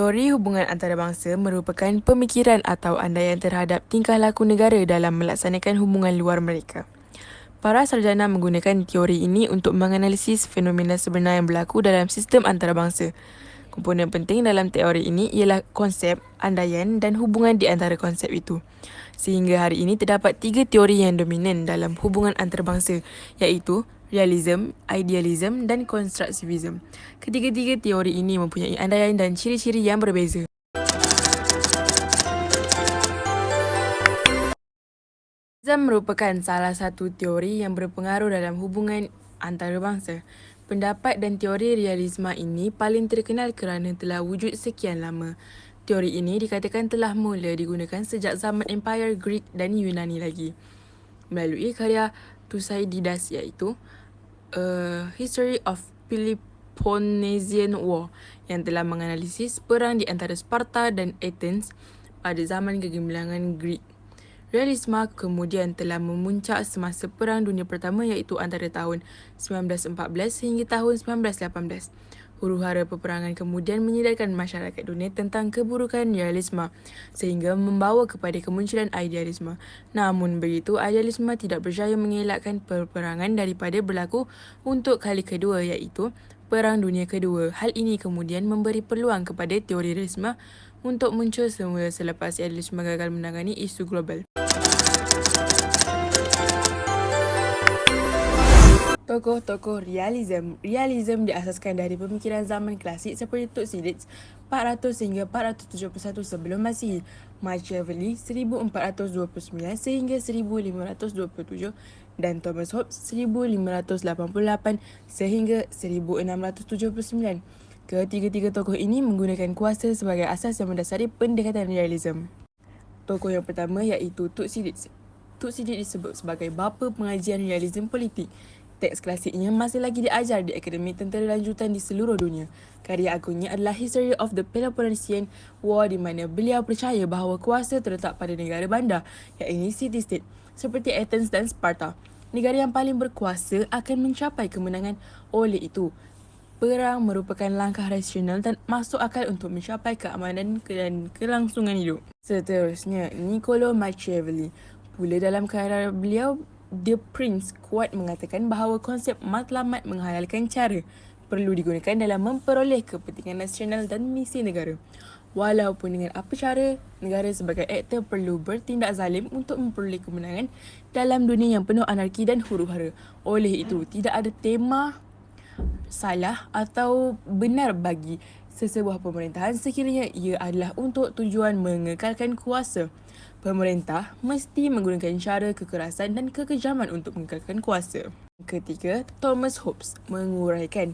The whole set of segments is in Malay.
Teori hubungan antarabangsa merupakan pemikiran atau andaian terhadap tingkah laku negara dalam melaksanakan hubungan luar mereka. Para sarjana menggunakan teori ini untuk menganalisis fenomena sebenar yang berlaku dalam sistem antarabangsa. Komponen penting dalam teori ini ialah konsep, andaian dan hubungan di antara konsep itu. Sehingga hari ini terdapat 3 teori yang dominan dalam hubungan antarabangsa, iaitu realism, idealism dan konstruktivism. Ketiga-tiga teori ini mempunyai andaian dan ciri-ciri yang berbeza. Realism merupakan salah satu teori yang berpengaruh dalam hubungan antarabangsa. Pendapat dan teori realisme ini paling terkenal kerana telah wujud sekian lama. Teori ini dikatakan telah mula digunakan sejak zaman Empire Greek dan Yunani lagi. Melalui karya Thucydides iaitu History of Peloponnesian War yang telah menganalisis perang di antara Sparta dan Athens pada zaman kegemilangan Greek. Realisme kemudian telah memuncak semasa Perang Dunia Pertama iaitu antara tahun 1914 hingga tahun 1918. Huru-hara peperangan kemudian menyedarkan masyarakat dunia tentang keburukan realisme sehingga membawa kepada kemunculan idealisme. Namun begitu, idealisme tidak berjaya mengelakkan peperangan daripada berlaku untuk kali kedua iaitu Perang Dunia Kedua. Hal ini kemudian memberi peluang kepada teori realisme untuk muncul semula selepas idealisme gagal menangani isu global. Tokoh-tokoh realism. Realism diasaskan dari pemikiran zaman klasik seperti Thucydides 400 hingga 471 sebelum Masihi, Machiavelli 1429 sehingga 1527 dan Thomas Hobbes 1588 sehingga 1679. Ketiga-tiga tokoh ini menggunakan kuasa sebagai asas yang mendasari pendekatan realism. Tokoh yang pertama iaitu Thucydides. Thucydides disebut sebagai bapa pengajian realism politik. Teks klasiknya masih lagi diajar di Akademi Tentera Lanjutan di seluruh dunia. Karya agungnya adalah History of the Peloponnesian War di mana beliau percaya bahawa kuasa terletak pada negara bandar, iaitu city-state, seperti Athens dan Sparta. Negara yang paling berkuasa akan mencapai kemenangan. Oleh itu, perang merupakan langkah rasional dan masuk akal untuk mencapai keamanan dan kelangsungan hidup. Seterusnya, Niccolò Machiavelli. Pula dalam karya beliau, The Prince, kuat mengatakan bahawa konsep matlamat menghayalkan cara perlu digunakan dalam memperoleh kepentingan nasional dan misi negara. Walaupun dengan apa cara, negara sebagai aktor perlu bertindak zalim untuk memperoleh kemenangan dalam dunia yang penuh anarki dan huru-hara. Oleh itu, tidak ada tema salah atau benar bagi sesebuah pemerintahan sekiranya ia adalah untuk tujuan mengekalkan kuasa. Pemerintah mesti menggunakan cara kekerasan dan kekejaman untuk mengekalkan kuasa. Ketiga, Thomas Hobbes menguraikan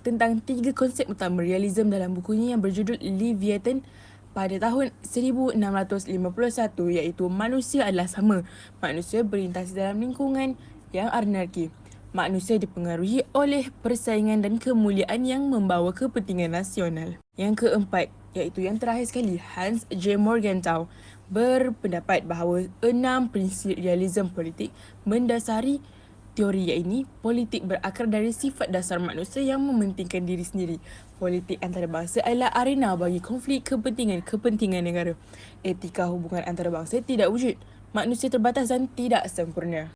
tentang 3 konsep utama realism dalam bukunya yang berjudul Leviathan pada tahun 1651 iaitu manusia adalah sama. Manusia berinteraksi dalam lingkungan yang anarki. Manusia dipengaruhi oleh persaingan dan kemuliaan yang membawa kepentingan nasional. Yang keempat, iaitu yang terakhir sekali, Hans J. Morgenthau berpendapat bahawa 6 prinsip realism politik mendasari teori iaitu politik berakar dari sifat dasar manusia yang mementingkan diri sendiri. Politik antarabangsa adalah arena bagi konflik kepentingan negara. Etika hubungan antarabangsa tidak wujud. Manusia terbatas dan tidak sempurna.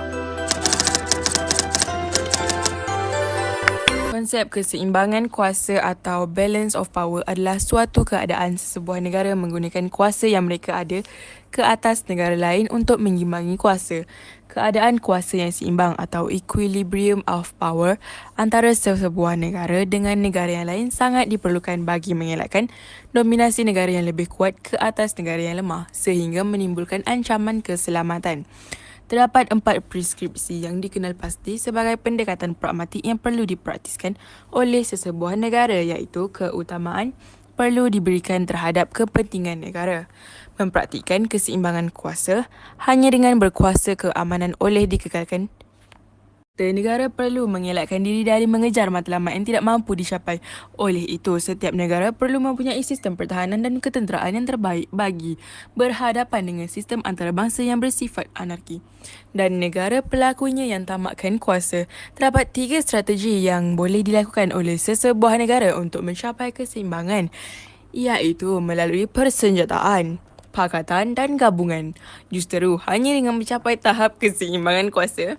Konsep keseimbangan kuasa atau balance of power adalah suatu keadaan sebuah negara menggunakan kuasa yang mereka ada ke atas negara lain untuk mengimbangi kuasa. Keadaan kuasa yang seimbang atau equilibrium of power antara sebuah negara dengan negara yang lain sangat diperlukan bagi mengelakkan dominasi negara yang lebih kuat ke atas negara yang lemah sehingga menimbulkan ancaman keselamatan. Terdapat 4 preskripsi yang dikenal pasti sebagai pendekatan pragmatik yang perlu dipraktiskan oleh sesebuah negara iaitu keutamaan perlu diberikan terhadap kepentingan negara. Mempraktikkan keseimbangan kuasa hanya dengan berkuasa keamanan oleh dikekalkan. Negara perlu mengelakkan diri dari mengejar matlamat yang tidak mampu dicapai. Oleh itu, setiap negara perlu mempunyai sistem pertahanan dan ketenteraan yang terbaik bagi berhadapan dengan sistem antarabangsa yang bersifat anarki. Dan negara pelakunya yang tamakkan kuasa. Terdapat 3 strategi yang boleh dilakukan oleh sesebuah negara untuk mencapai keseimbangan. iaitu melalui persenjataan, pakatan dan gabungan. Justeru, hanya dengan mencapai tahap keseimbangan kuasa,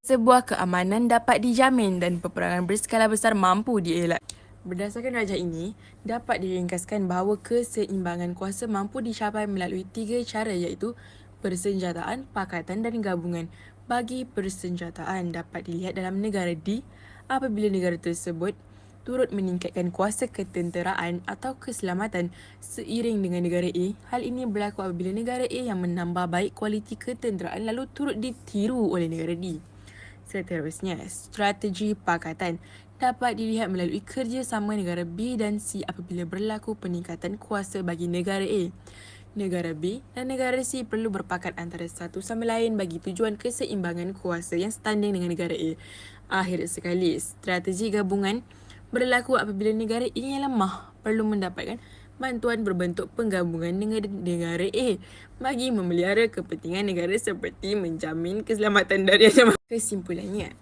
sebuah keamanan dapat dijamin dan peperangan berskala besar mampu dielak. Berdasarkan rajah ini, dapat diringkaskan bahawa keseimbangan kuasa mampu dicapai melalui 3 cara iaitu persenjataan, pakatan dan gabungan. Bagi persenjataan dapat dilihat dalam negara D apabila negara tersebut turut meningkatkan kuasa ketenteraan atau keselamatan seiring dengan negara A. Hal ini berlaku apabila negara A yang menambah baik kualiti ketenteraan lalu turut ditiru oleh negara D. Seterusnya, strategi pakatan dapat dilihat melalui kerjasama negara B dan C apabila berlaku peningkatan kuasa bagi negara A. Negara B dan negara C perlu berpakat antara satu sama lain bagi tujuan keseimbangan kuasa yang setanding dengan negara A. Akhir sekali, strategi gabungan berlaku apabila negara A yang lemah perlu mendapatkan bantuan berbentuk penggabungan dengan negara A bagi memelihara kepentingan negara seperti menjamin keselamatan dari ancaman. Kesimpulannya,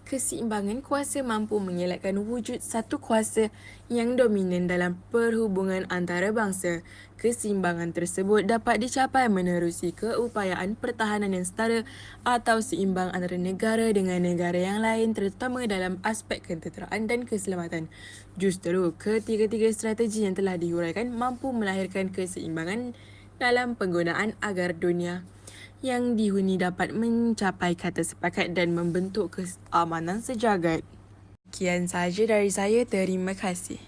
keseimbangan kuasa mampu mengelakkan wujud satu kuasa yang dominan dalam perhubungan antarabangsa. Keseimbangan tersebut dapat dicapai menerusi keupayaan pertahanan yang setara atau seimbang antara negara dengan negara yang lain terutama dalam aspek ketenteraan dan keselamatan. Justeru, ketiga-tiga strategi yang telah dihuraikan mampu melahirkan keseimbangan dalam penggunaan agar dunia yang dihuni dapat mencapai kata sepakat dan membentuk keamanan sejagat. Sekian sahaja dari saya. Terima kasih.